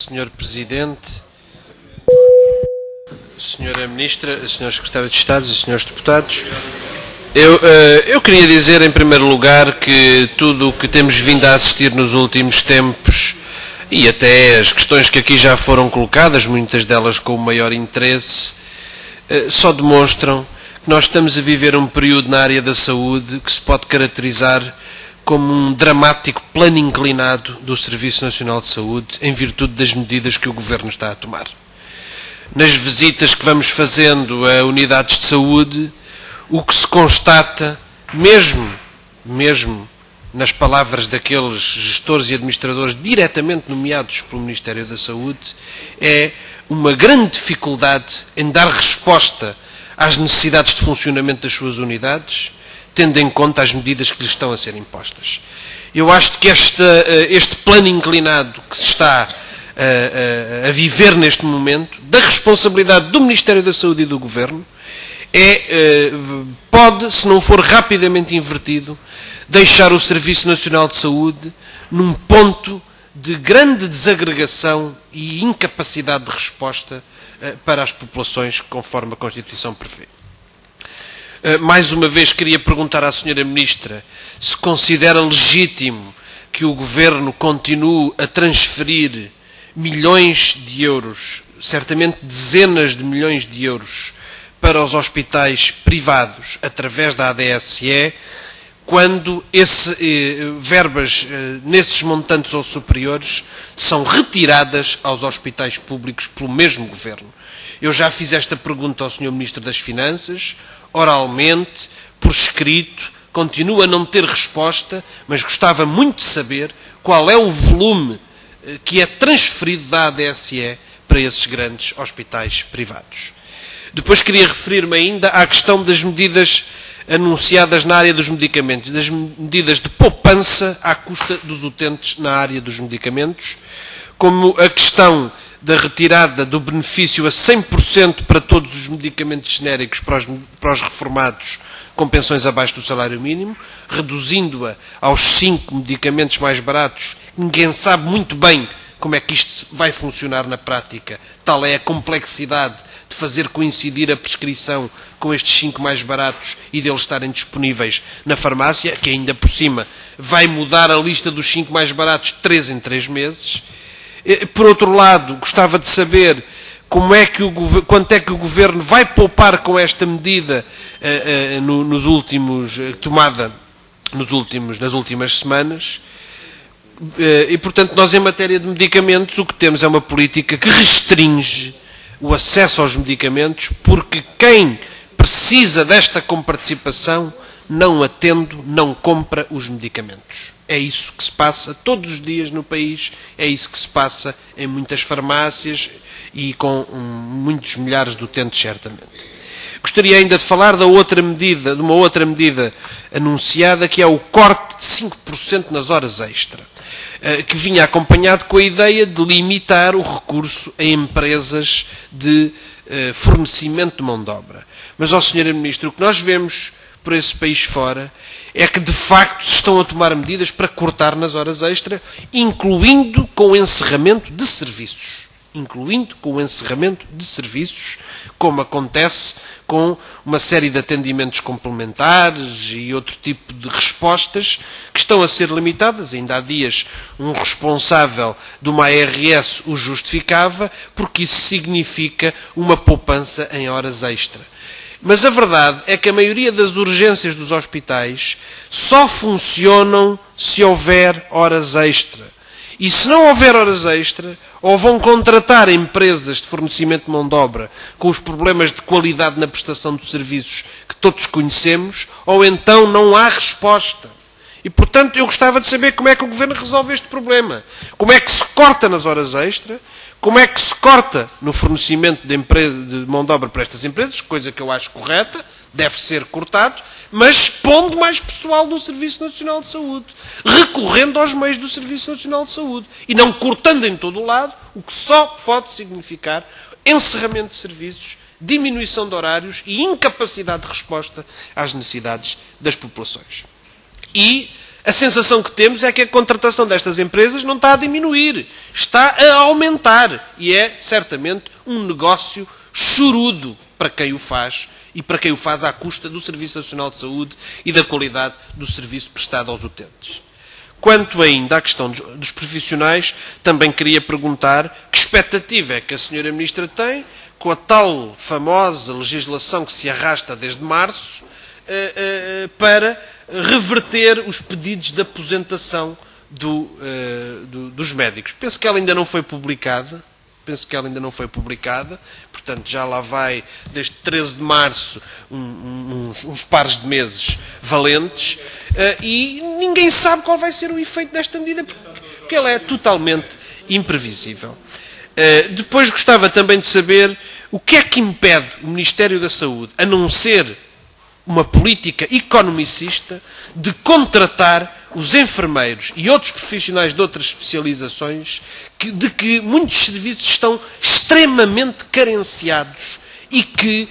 Senhor Presidente, Senhora Ministra, Senhor Secretário de Estado e Senhores Deputados, eu queria dizer em primeiro lugar que tudo o que temos vindo a assistir nos últimos tempos e até as questões que aqui já foram colocadas, muitas delas com o maior interesse, só demonstram que nós estamos a viver um período na área da saúde que se pode caracterizar como um dramático plano inclinado do Serviço Nacional de Saúde em virtude das medidas que o Governo está a tomar. Nas visitas que vamos fazendo a unidades de saúde, o que se constata, mesmo nas palavras daqueles gestores e administradores diretamente nomeados pelo Ministério da Saúde, é uma grande dificuldade em dar resposta às necessidades de funcionamento das suas unidades, tendo em conta as medidas que lhes estão a ser impostas. Eu acho que este plano inclinado que se está a viver neste momento, da responsabilidade do Ministério da Saúde e do Governo, pode, se não for rapidamente invertido, deixar o Serviço Nacional de Saúde num ponto de grande desagregação e incapacidade de resposta para as populações, conforme a Constituição prevê. Mais uma vez queria perguntar à Senhora Ministra se considera legítimo que o Governo continue a transferir milhões de euros, certamente dezenas de milhões de euros, para os hospitais privados através da ADSE, quando verbas nesses montantes ou superiores são retiradas aos hospitais públicos pelo mesmo Governo. Eu já fiz esta pergunta ao Sr. Ministro das Finanças, oralmente, por escrito, continuo a não ter resposta, mas gostava muito de saber qual é o volume que é transferido da ADSE para esses grandes hospitais privados. Depois queria referir-me ainda à questão das medidas anunciadas na área dos medicamentos, das medidas de poupança à custa dos utentes na área dos medicamentos, como a questão da retirada do benefício a 100% para todos os medicamentos genéricos para os reformados com pensões abaixo do salário mínimo, reduzindo-a aos 5 medicamentos mais baratos. Ninguém sabe muito bem como é que isto vai funcionar na prática. Tal é a complexidade de fazer coincidir a prescrição com estes 5 mais baratos e deles estarem disponíveis na farmácia, que ainda por cima vai mudar a lista dos 5 mais baratos de 3 em 3 meses. Por outro lado, gostava de saber quanto é que o Governo vai poupar com esta medida tomada nas últimas semanas. E, portanto, nós em matéria de medicamentos o que temos é uma política que restringe o acesso aos medicamentos, porque quem precisa desta comparticipação não atende, não compra os medicamentos. É isso que se passa todos os dias no país, é isso que se passa em muitas farmácias e com muitos milhares de utentes, certamente. Gostaria ainda de falar de uma outra medida anunciada, que é o corte de 5% nas horas extra, que vinha acompanhado com a ideia de limitar o recurso a empresas de fornecimento de mão de obra. Mas, Sra. Ministra, o que nós vemos por esse país fora é que, de facto, se estão a tomar medidas para cortar nas horas extra, incluindo com o encerramento de serviços. Como acontece com uma série de atendimentos complementares e outro tipo de respostas que estão a ser limitadas. Ainda há dias um responsável de uma ARS o justificava, porque isso significa uma poupança em horas extra. Mas a verdade é que a maioria das urgências dos hospitais só funcionam se houver horas extra. E se não houver horas extra, ou vão contratar empresas de fornecimento de mão de obra com os problemas de qualidade na prestação de serviços que todos conhecemos, ou então não há resposta. E, portanto, eu gostava de saber como é que o Governo resolve este problema. Como é que se corta nas horas extra? Como é que se corta no fornecimento de mão de obra para estas empresas, coisa que eu acho correta, deve ser cortado, mas pondo mais pessoal no Serviço Nacional de Saúde, recorrendo aos meios do Serviço Nacional de Saúde, e não cortando em todo o lado, o que só pode significar encerramento de serviços, diminuição de horários e incapacidade de resposta às necessidades das populações. E A sensação que temos é que a contratação destas empresas não está a diminuir, está a aumentar. E é, certamente, um negócio chorudo para quem o faz e para quem o faz à custa do Serviço Nacional de Saúde e da qualidade do serviço prestado aos utentes. Quanto ainda à questão dos profissionais, também queria perguntar que expectativa é que a Sra. Ministra tem com a tal famosa legislação que se arrasta desde março para reverter os pedidos de aposentação dos médicos. Penso que ela ainda não foi publicada. Portanto, já lá vai, desde 13 de março, uns pares de meses valentes, e ninguém sabe qual vai ser o efeito desta medida, porque ela é totalmente imprevisível. Depois gostava também de saber o que é que impede o Ministério da Saúde, a não ser uma política economicista, de contratar os enfermeiros e outros profissionais de outras especializações de que muitos serviços estão extremamente carenciados e que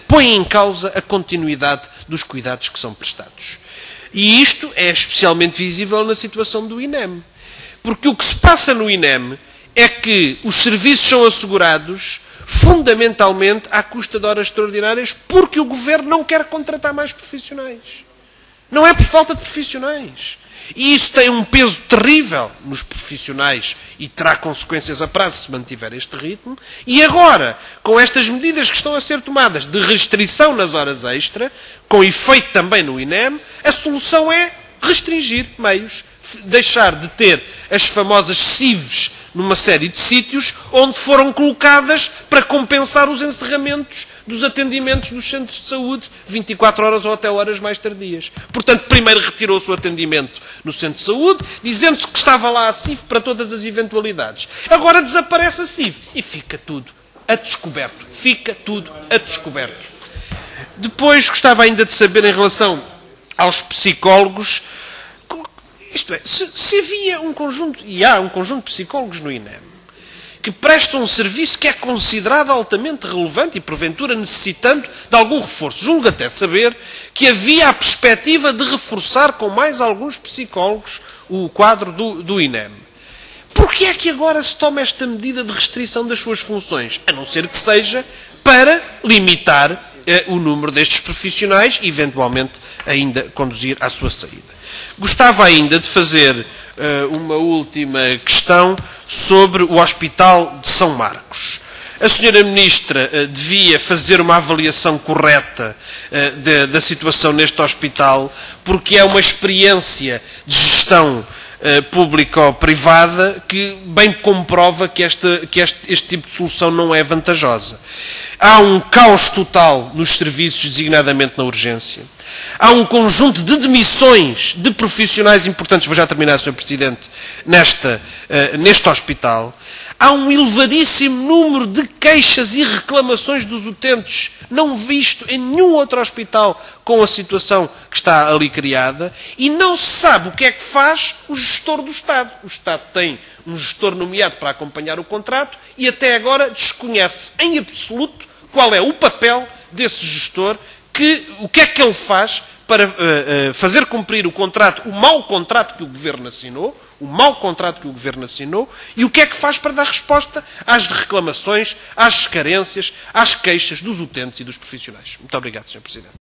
põem em causa a continuidade dos cuidados que são prestados. E isto é especialmente visível na situação do INEM. Porque o que se passa no INEM é que os serviços são assegurados fundamentalmente à custa de horas extraordinárias porque o Governo não quer contratar mais profissionais. Não é por falta de profissionais. E isso tem um peso terrível nos profissionais e terá consequências a prazo se mantiver este ritmo. E agora, com estas medidas que estão a ser tomadas de restrição nas horas extra, com efeito também no INEM, a solução é restringir meios, deixar de ter as famosas CIVs numa série de sítios onde foram colocadas para compensar os encerramentos dos atendimentos dos centros de saúde 24 horas ou até horas mais tardias. Portanto, primeiro retirou-se o atendimento no centro de saúde, dizendo-se que estava lá a CIV para todas as eventualidades. Agora desaparece a CIV e fica tudo a descoberto. Depois gostava ainda de saber em relação aos psicólogos. Isto é, se havia um conjunto, e há um conjunto de psicólogos no INEM, que prestam um serviço que é considerado altamente relevante e, porventura, necessitando de algum reforço. Julgo até saber que havia a perspectiva de reforçar com mais alguns psicólogos o quadro do INEM. Por que é que agora se toma esta medida de restrição das suas funções? A não ser que seja para limitar o número destes profissionais e, eventualmente, ainda conduzir à sua saída. Gostava ainda de fazer uma última questão sobre o Hospital de São Marcos. A Sra. Ministra devia fazer uma avaliação correta da situação neste hospital, porque é uma experiência de gestão público-privada que bem comprova que este tipo de solução não é vantajosa. Há um caos total nos serviços, designadamente na urgência. Há um conjunto de demissões de profissionais importantes, vou já terminar, Sr. Presidente, neste hospital. Há um elevadíssimo número de queixas e reclamações dos utentes, não visto em nenhum outro hospital com a situação que está ali criada, e não se sabe o que é que faz o gestor do Estado. O Estado tem um gestor nomeado para acompanhar o contrato e até agora desconhece em absoluto qual é o papel desse gestor, o que é que ele faz para fazer cumprir o contrato, o mau contrato que o Governo assinou, e o que é que faz para dar resposta às reclamações, às carências, às queixas dos utentes e dos profissionais. Muito obrigado, Sr. Presidente.